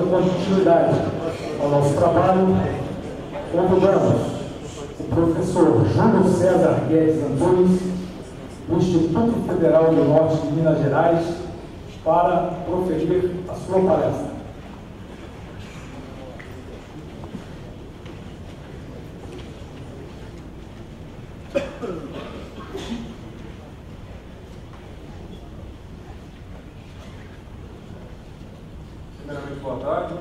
dando continuidade ao nosso trabalho, convidamos o professor Júlio César Guedes Antunes, do Instituto Federal do Norte de Minas Gerais, para proferir a sua palestra. Primeiramente, boa tarde.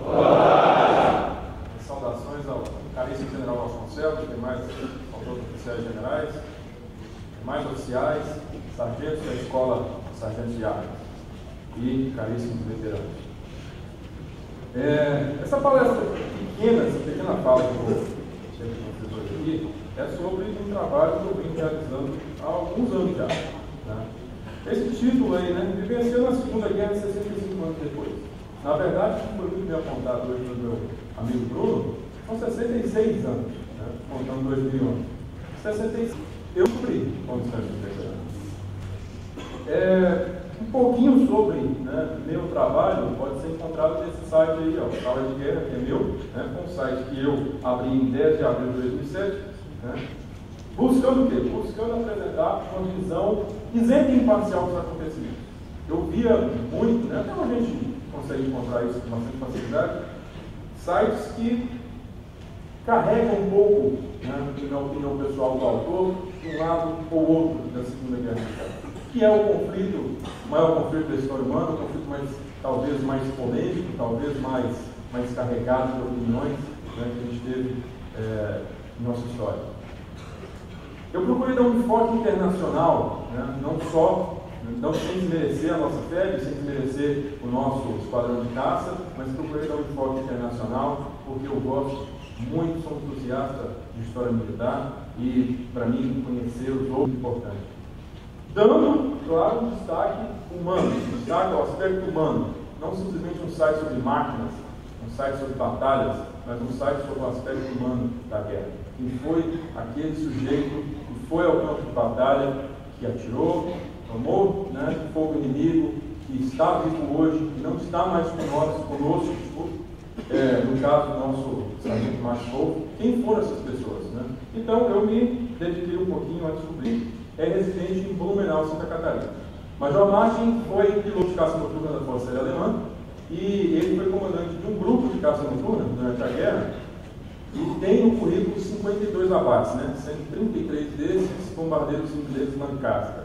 Olá. Saudações ao caríssimo General Vasconcelos, demais autores oficiais generais, demais oficiais, sargentos da Escola Sargentos de Armas e caríssimos veteranos. Essa palestra pequena, essa pequena fala que eu vou ter com vocês hoje aqui, é sobre um trabalho que eu venho realizando há alguns anos já. Né? Esse título aí, né, vivenciando a Segunda Guerra 65 anos depois. Na verdade, como foi muito bem apontado hoje pelo meu amigo Bruno, são 66 anos, né, contando 2011. 66. Eu cumpri condições de veterano. Um pouquinho sobre, né, meu trabalho pode ser encontrado nesse site aí, ó, Sala de Guerra, que é meu, né, um site que eu abri em 10 de abril de 2007, né, buscando o quê? Buscando apresentar uma visão isenta e imparcial dos acontecimentos. Eu via muito, né, até a gente consegue encontrar isso com bastante facilidade, sites que carregam um pouco, né, na opinião pessoal do autor, de um lado ou outro da Segunda Guerra Mundial, que é o conflito, o maior conflito da história humana, o conflito talvez mais polêmico, talvez mais carregado de opiniões, né, que a gente teve em nossa história. Eu procurei dar um enfoque internacional, né, não sem desmerecer a nossa fé, sem desmerecer o nosso esquadrão de caça, mas procurei dar um enfoque internacional, porque eu gosto muito, sou entusiasta de história militar e, para mim, conhecer os outros é importante. Dando, claro, um destaque humano, destaque ao aspecto humano, não simplesmente um site sobre máquinas, um site sobre batalhas, mas um site sobre o aspecto humano da guerra. Quem foi aquele sujeito que foi ao campo de batalha, que atirou, tomou, né, fogo inimigo, que está vivo hoje, que não está mais conosco, no caso do nosso sargento Machou, quem foram essas pessoas, né? Então, eu me dediquei um pouquinho a descobrir. É residente em Blumenau, Santa Catarina. Major Martin foi piloto de caça noturna da Força Aérea Alemã e ele foi comandante de um grupo de caça noturna durante a guerra e tem no currículo 52 abates, né? 133 desses bombardeiros ingleses Lancaster.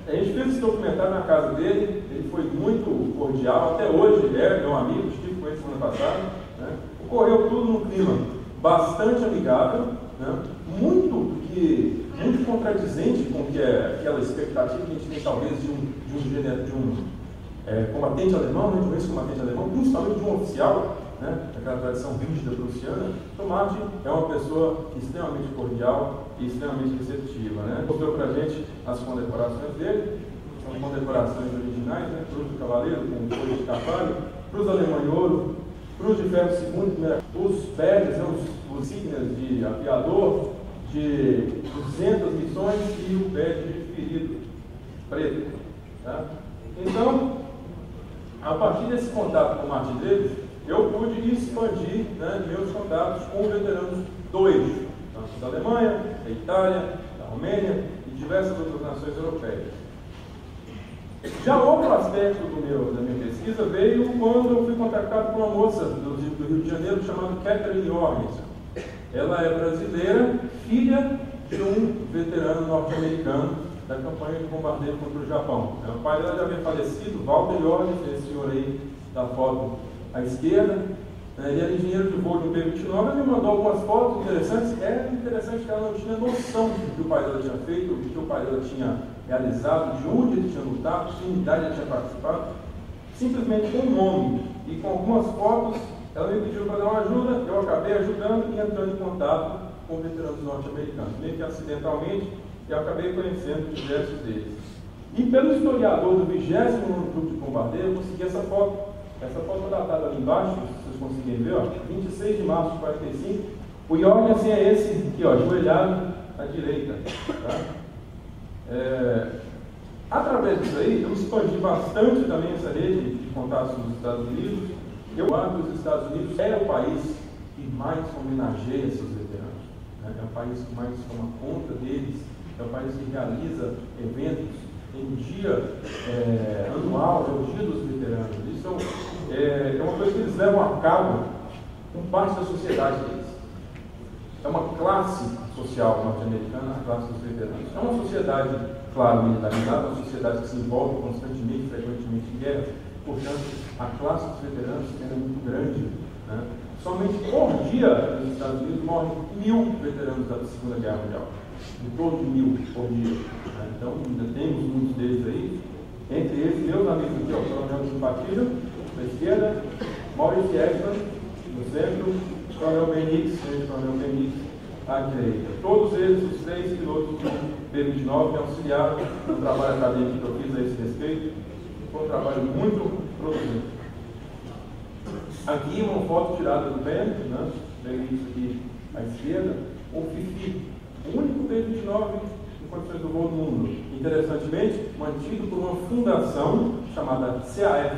A gente fez esse documentário na casa dele, ele foi muito cordial, até hoje ele é meu amigo, estive com ele semana passada, né? Ocorreu tudo num clima bastante amigável, né? Muito contradizente com que é aquela expectativa que a gente tem talvez de um combatente alemão, né? De um ex-combatente alemão, principalmente de um oficial, né? Daquela tradição rígida prussiana. Então, Martin é uma pessoa extremamente cordial e extremamente receptiva, né? Mostrou para a gente as condecorações dele, são condecorações originais, né? Cruz do Cavaleiro com folha de carvalho, Cruz Alemã em Ouro, Cruz de Ferro II, os badges, né? Os insígnias de aviador, de 200 missões e o badge de ferido preto. Tá? Então, a partir desse contato com o Martin Davis, eu pude expandir, né, meus contatos com veteranos do eixo, tanto da Alemanha, da Itália, da Romênia e diversas outras nações europeias. Já outro aspecto da minha pesquisa veio quando eu fui contactado por uma moça do Rio de Janeiro chamada Catherine Jorgensen. Ela é brasileira, filha de um veterano norte-americano da campanha de bombardeio contra o Japão. O pai dela já havia falecido, Walter Jorgensen, esse senhor aí da foto à esquerda. Ele era engenheiro de voo de um B-29, ele me mandou algumas fotos interessantes. Era interessante que ela não tinha noção do que o pai dela tinha feito, do que o pai dela tinha realizado, de onde ele tinha lutado, de que unidade ele tinha participado. Simplesmente com um nome e com algumas fotos, ela me pediu para dar uma ajuda, eu acabei ajudando e entrando em contato com veteranos norte-americanos, meio que acidentalmente, e eu acabei conhecendo diversos deles. E pelo historiador do 20º Grupo de Bombardeio, eu consegui essa foto. Essa foto datada ali embaixo, se vocês conseguirem ver, ó, 26 de março de 45. O Jorgensen é esse aqui, ó, ajoelhado à direita. Tá? Através disso aí, eu expandi bastante também essa rede de contatos nos Estados Unidos. Eu acho que os Estados Unidos é o país que mais homenageia seus veteranos, né? É o país que mais toma conta deles, é o país que realiza eventos. Tem um dia anual, é o Dia dos Veteranos. Isso é uma coisa que eles levam a cabo com parte da sociedade deles. É uma classe social norte-americana, a classe dos veteranos. É uma sociedade, claro, militarizada, uma sociedade que se envolve constantemente, frequentemente em guerra. Portanto, a classe dos veteranos é muito grande, né? Somente por dia nos Estados Unidos morrem 1000 veteranos da Segunda Guerra Mundial. Em torno de 1000 por dia. Né? Então, ainda temos muitos deles aí. Entre eles, meus amigos aqui, o Coronel de Patilha, na esquerda, Maurice Ekman, no centro, o Coronel Benix, Coronel Benix, à direita. Todos eles, os 3 pilotos do B-29, me auxiliaram no trabalho acadêmico que eu fiz a esse respeito. Foi um trabalho muito produzido. Aqui uma foto tirada do Ben, né? Peguei isso aqui à esquerda, o Fifi, o único B-29 em condições do voo do mundo. Interessantemente, mantido por uma fundação chamada CAF,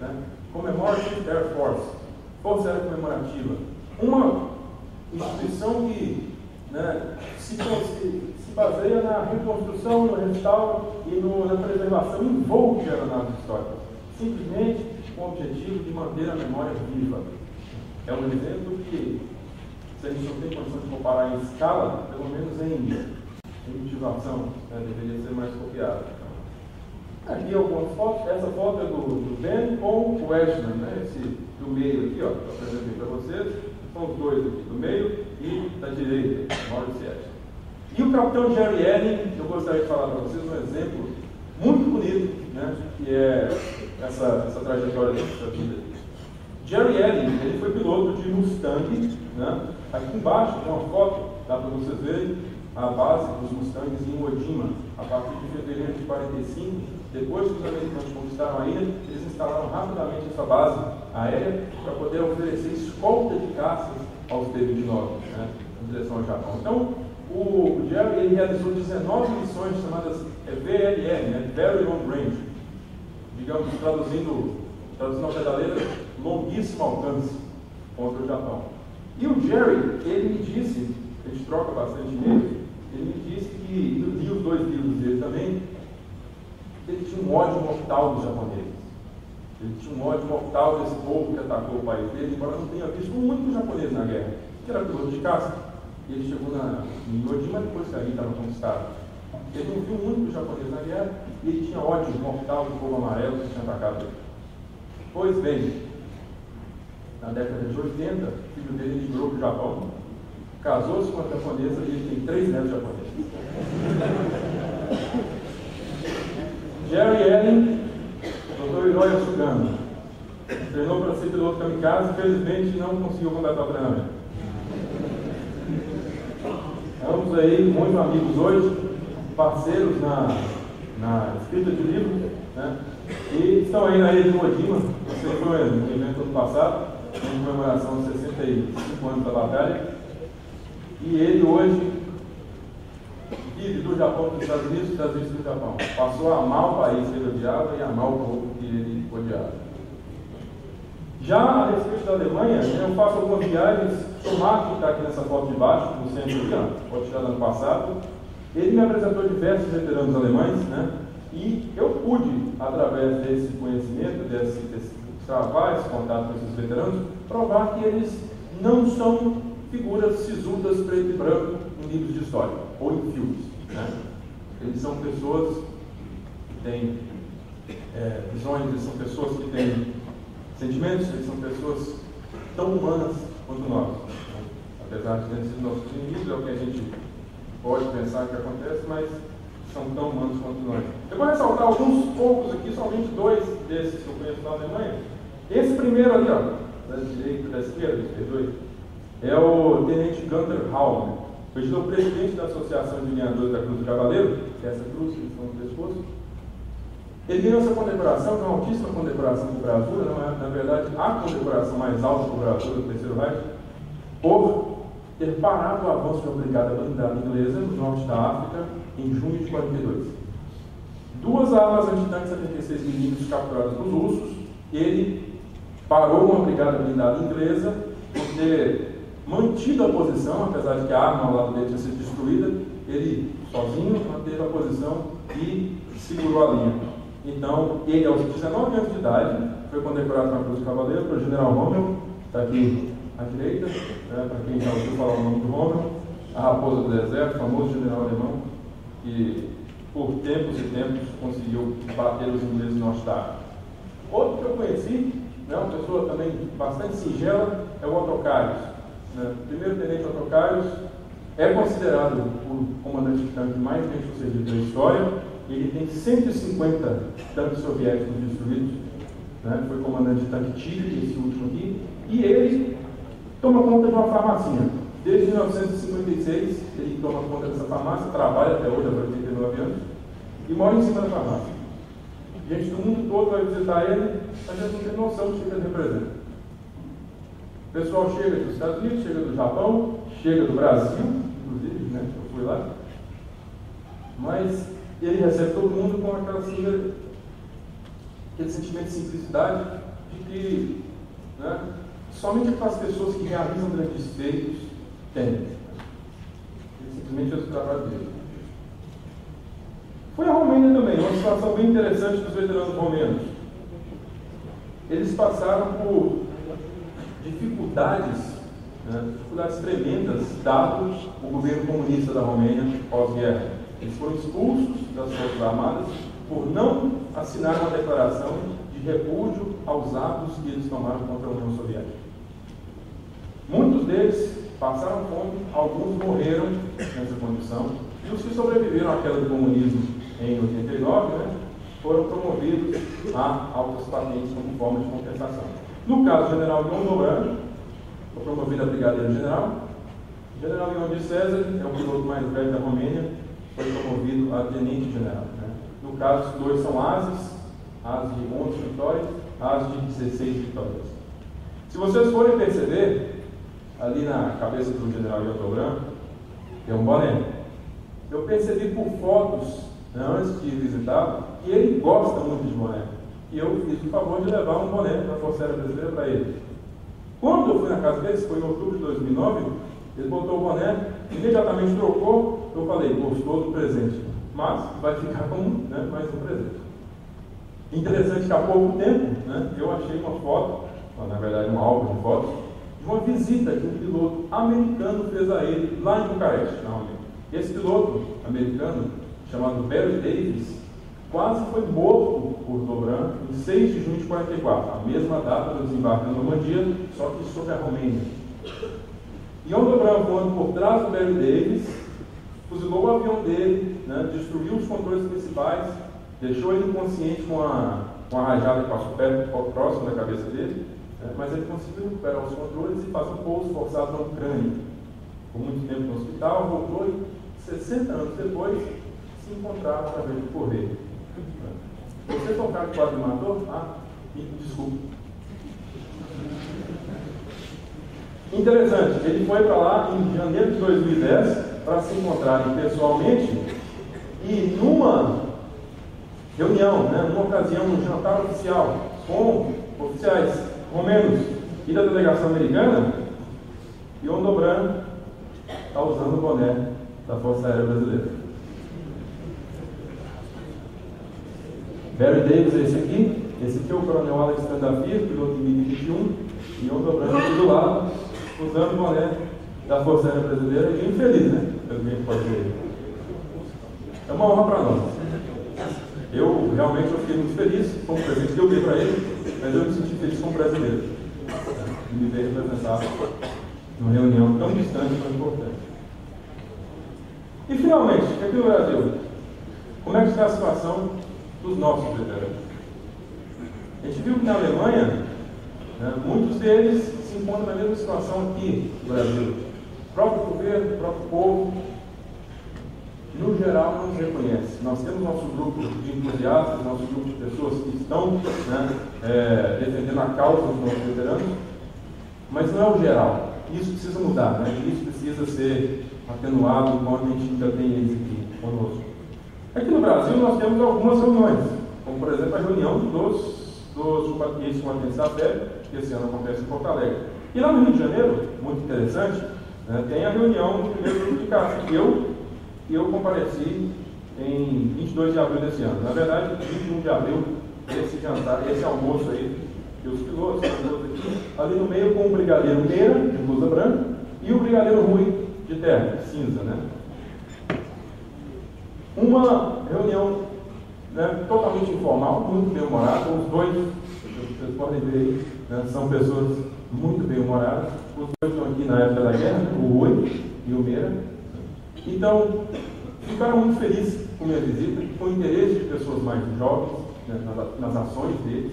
né? Commemorative Air Force, Força Aérea Comemorativa. Uma instituição que, né, se baseia na reconstrução, no restauro e na preservação em voo de aeronaves históricas. Simplesmente com o objetivo de manter a memória viva. É um exemplo que, se a gente não tem condição de comparar em escala, pelo menos em motivação, né, deveria ser mais copiado. Aqui algumas fotos. Essa foto é do Ben com o Ashman, né, esse do meio aqui, ó, que eu apresentei para vocês. São os dois aqui, do meio e da direita, Maurice Ashman. E o capitão Jerry Allen, eu gostaria de falar para vocês um exemplo muito bonito, né, que é essa trajetória dessa vida. Jerry Allen, ele foi piloto de Mustang, né? Aqui embaixo tem uma foto, dá para vocês verem a base dos Mustangs em Odima, a partir de fevereiro de 45. Depois que os americanos conquistaram a ilha, eles instalaram rapidamente essa base aérea para poder oferecer escolta de caças aos B-29, né, em direção ao Japão. Então, o Jerry ele realizou 19 missões chamadas VLR, né, Very Long Range, digamos, traduzindo ao pé da letra, longuíssimo alcance contra o Japão. E o Jerry, ele me disse, a gente troca bastante nele, ele me disse que, e eu li os 2 livros dele também, ele tinha um ódio mortal dos japoneses. Ele tinha um ódio mortal desse povo que atacou o país dele, embora não tenha visto um único japonês na guerra, que era piloto de caça. E ele chegou em Odima depois que a ilha estava conquistada. Ele não viu um único japonês na guerra e ele tinha ódio mortal do povo amarelo que tinha atacado ele. Pois bem, na década de 80, o filho dele migrou para o Japão, casou-se com uma japonesa e ele tem 3 netos japoneses. Jerry Allen, Dr. Hiroya Sugano, treinou para ser piloto kamikaze, infelizmente não conseguiu completar o treinamento. Ambos aí, muito amigos hoje, parceiros na escrita de livros, né? E estão aí na ilha de Odima. Esse foi um evento ano passado, em comemoração de 65 anos da batalha. E ele hoje vive do Japão para os Estados Unidos, dos Estados Unidos do Japão. Passou a amar o país que ele odiava e a amar o povo que ele odiava. Já a respeito da Alemanha, eu faço algumas viagens. O Marco, que está aqui nessa foto de baixo, no centro aqui, foto tirada ano passado, ele me apresentou diversos veteranos alemães, né? E eu pude, através desse conhecimento, desse travar esse contato com esses veteranos, provar que eles não são figuras sisudas, preto e branco, em livros de história, ou em filmes, né? Eles são pessoas que têm visões, eles são pessoas que têm sentimentos, eles são pessoas tão humanas quanto nós. Apesar de terem sido nossos inimigos, é o que a gente pode pensar que acontece, mas são tão humanos quanto nós. Eu vou ressaltar alguns poucos aqui, somente 2 desses que eu conheço na Alemanha. Esse primeiro ali, ó, da direita, da esquerda, perdoe, é o Tenente Gunther Hall. Ele é o presidente da Associação de Linhadores da Cruz do Cavaleiro, que é essa cruz que estão no pescoço. Ele ganhou essa condecoração, que é uma altíssima condecoração de bravura, não é, na verdade, a condecoração mais alta de bravura do Terceiro Reich, por ter parado o avanço de uma brigada blindada inglesa no norte da África em junho de 42. 2 armas antitanque 76mm capturadas nos ursos. Ele parou uma brigada blindada inglesa por ter mantido a posição, apesar de que a arma ao lado dele tinha sido destruída. Ele, sozinho, manteve a posição e segurou a linha. Então, ele, aos 19 anos de idade, foi condecorado com a Cruz do Cavaleiro pelo General Rommel, está aqui à direita, para quem já ouviu falar o nome do Rommel, a raposa do deserto, famoso general alemão, que por tempos e tempos conseguiu bater os ingleses no Ostara. Outro que eu conheci, uma pessoa também bastante singela, é o Otto Carius. Primeiro-tenente Otto Carius é considerado o comandante de tanque mais bem sucedido da história. Ele tem 150 tanques soviéticos destruídos. Foi comandante de tanque Tigre, esse último aqui. E ele toma conta de uma farmacinha. Desde 1956, ele toma conta dessa farmácia, trabalha até hoje, há 89 anos, e mora em cima da farmácia. Gente do mundo todo vai visitar ele, a gente não tem noção do que ele representa. O pessoal chega dos Estados Unidos, chega do Japão, chega do Brasil, inclusive, eu fui lá. Mas ele recebe todo mundo com aquele sentimento de simplicidade, de que somente aquelas pessoas que realizam grandes feitos têm. Ele simplesmente fez o trabalho dele. Foi a Romênia também, uma situação bem interessante dos veteranos romenos. Eles passaram por dificuldades tremendas, dado o governo comunista da Romênia pós-guerra. Eles foram expulsos das Forças Armadas por não assinar uma declaração de repúdio aos atos que eles tomaram contra a União Soviética. Muitos deles passaram fome, alguns morreram nessa condição, e os que sobreviveram à queda do comunismo em 89, foram promovidos a altas patentes como forma de compensação. No caso do general Ion Dobran, foi promovido a brigadeiro general. O general Ion de César é o piloto mais velho da Romênia, foi promovido a tenente general. No caso, os dois são ases de 11 vitórias, ases de 16 vitórias. Se vocês forem perceber, ali na cabeça do general Ion Dobran, tem um boné. Eu percebi por fotos, antes de visitar, que ele gosta muito de boné. E eu fiz o favor de levar um boné da Força Aérea Brasileira para ele. Quando eu fui na casa dele, foi em outubro de 2009, ele botou o boné, imediatamente trocou. Eu falei, gostou do presente, mas vai ficar como mais um presente. Interessante que há pouco tempo, eu achei uma foto, na verdade um álbum de fotos, de uma visita que um piloto americano fez a ele lá em Bucareste, na Romênia. Esse piloto americano, chamado Barry Davis, quase foi morto por Dobran em 6 de junho de 44, a mesma data do desembarque na Normandia, só que sobre a Romênia. Ion Dobran, voando por trás do Barry Davis, fuzilou o avião dele, destruiu os controles principais, deixou ele inconsciente com uma rajada que passou próximo da cabeça dele, mas ele conseguiu recuperar os controles e fazer um pouso forçado na Ucrânia. Por muito tempo no hospital, voltou e 60 anos depois se encontraram para ver por ver. Você foi o cara que quase me matou? Desculpa. Interessante, ele foi para lá em janeiro de 2010 para se encontrarem pessoalmente e numa reunião, numa ocasião, num jantar oficial com oficiais romenos e da delegação americana, Ion Dobran está usando o boné da Força Aérea Brasileira. Barry Davis é esse aqui é o coronel Alex Trandafir, piloto de MiG-21, e Ion Dobran aqui do lado, usando o boné da Força Aérea Brasileira, e infeliz, pelo que a gente pode ver. É uma honra para nós. Eu realmente fiquei muito feliz com o presente que eu dei para ele, mas eu me senti feliz como brasileiro. E me ver representado numa reunião tão distante e tão importante. E finalmente, aqui no Brasil, como é que está a situação dos nossos veteranos? A gente viu que na Alemanha, muitos deles se encontram na mesma situação aqui no Brasil. O próprio governo, o próprio povo, no geral, não nos reconhece. Nós temos nosso grupo de entusiastas, nosso grupo de pessoas que estão defendendo a causa dos nossos veteranos, mas não é o geral. Isso precisa mudar, isso precisa ser atenuado enquanto a gente ainda tem eles aqui conosco. Aqui no Brasil nós temos algumas reuniões, como por exemplo a reunião dos combatentes da fé, que esse ano acontece em Porto Alegre. E lá no Rio de Janeiro, muito interessante, né, tem a reunião do primeiro grupo de casa. Eu compareci em 22 de abril desse ano. Na verdade, 21 de abril, esse jantar, esse almoço aí, que os pilotos aqui, ali no meio com o brigadeiro Meira, de blusa branca, e o brigadeiro Rui, de terno, cinza, né? Uma reunião, né, totalmente informal, muito bem-humorada. Os dois, vocês podem ver aí, né, são pessoas muito bem-humoradas. Os dois estão aqui na época da guerra, né, o Rui e o Meira. Então, ficaram muito felizes com a minha visita, com o interesse de pessoas mais jovens, né, nas ações deles.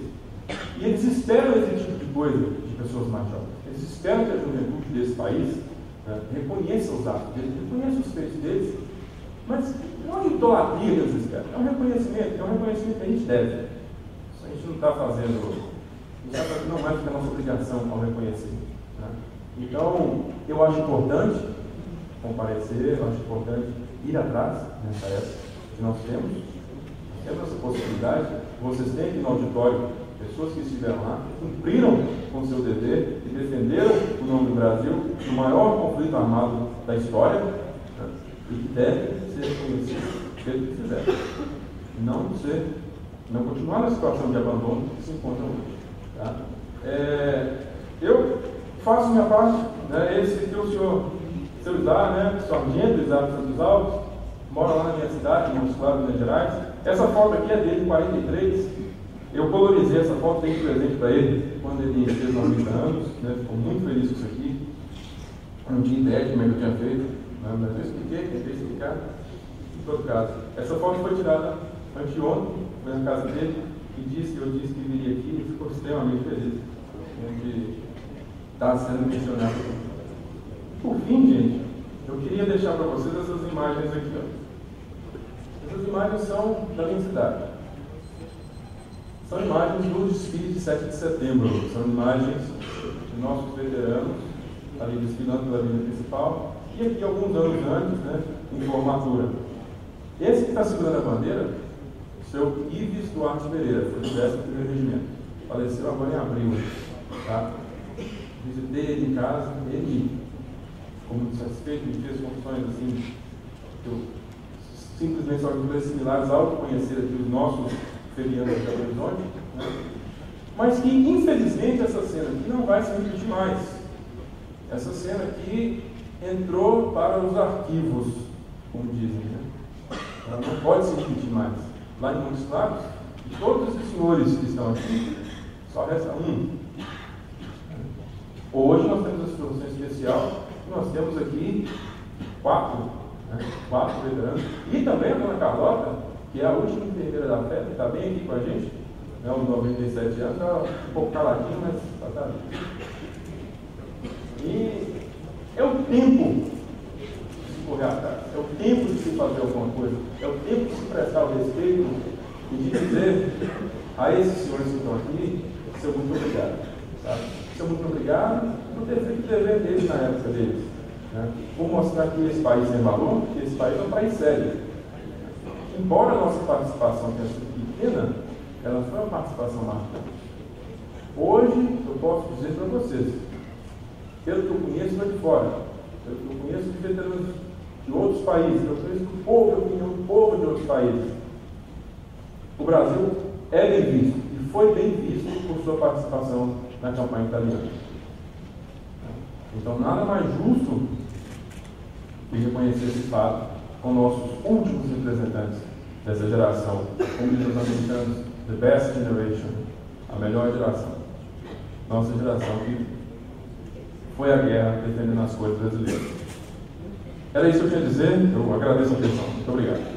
E eles esperam esse tipo de coisa de pessoas mais jovens. Eles esperam que a juventude desse país, né, reconheça os atos deles, reconheça os feitos deles, mas não é idolatria que eles esperam, é um reconhecimento que a gente deve. Isso a gente não está fazendo, a gente está fazendo mais do que a nossa obrigação ao reconhecer. Né? Então, eu acho importante comparecer, eu acho importante ir atrás nessa época que nós temos essa possibilidade. Vocês têm aqui no auditório pessoas que estiveram lá, cumpriram com o seu dever e defenderam o nome do Brasil no maior conflito armado da história, né, e que devem ser reconhecidos pelo que fizeram. Não continuar na situação de abandono que se encontram hoje. Tá? Eu faço minha parte, né, esse que o seu Isar, né, sargento Isar Santos Alves, mora lá na minha cidade, em Montes Claros, Minas Gerais. Essa foto aqui é dele, em 43. Eu colorizei essa foto, dei de presente para ele quando ele fez 90 anos, né? Ficou muito feliz com isso aqui. Não tinha ideia de como é que eu tinha feito, né? Mas eu expliquei, tentei explicar. Em todo caso, essa foto foi tirada anteontem, foi na casa dele, e eu disse que viria aqui e ficou extremamente feliz de estar sendo mencionado. Por fim, gente, eu queria deixar para vocês essas imagens aqui. Ó. Essas imagens são da minha cidade. São imagens do desfile de 7 de setembro. São imagens de nossos veteranos ali desfilando pela avenida principal. E aqui, alguns anos antes, né, em formatura. Esse que está segurando a bandeira, o seu Ives Duarte Pereira, foi do 11º Regimento. Faleceu agora em abril. Tá? Visitei ele em casa, ele ficou muito satisfeito, me fez funções assim, que eu simplesmente só coisas similares ao que conhecer aqui os nossos ferianos de Belo Horizonte, né? Mas que infelizmente essa cena aqui não vai se repetir mais. Essa cena aqui entrou para os arquivos, como dizem, né? Ela não pode se repetir mais. Lá em Montes Claros, de todos os senhores que estão aqui, só resta um. Hoje nós temos a situação especial, nós temos aqui 4 veteranos, e também a dona Carlota, que é a última enfermeira da festa, que está bem aqui com a gente, né, aos 97 anos, está um pouco caladinho, mas está bem. E é o tempo de se correr atrás, é o tempo de se fazer alguma coisa, é o tempo de se prestar o respeito e de dizer a esses senhores que estão aqui, seu muito obrigado. Tá? Seu muito obrigado por ter feito o dever deles na época deles. Né? Vou mostrar que esse país tem valor, que esse país é um país sério. Embora a nossa participação tenha sido pequena, ela foi uma participação marcante. Hoje, eu posso dizer para vocês, pelo que eu conheço lá de fora, pelo que eu conheço de veteranos de outros países, eu conheço do povo, a opinião do povo de outros países, o Brasil é bem visto, e foi bem visto por sua participação na campanha italiana. Então, nada mais justo que reconhecer esse fato com nossos últimos representantes dessa geração, como dizem os americanos, the best generation, a melhor geração. Nossa geração que foi à guerra defendendo as cores brasileiras. Era isso que eu tinha a dizer, eu agradeço a atenção. Muito obrigado.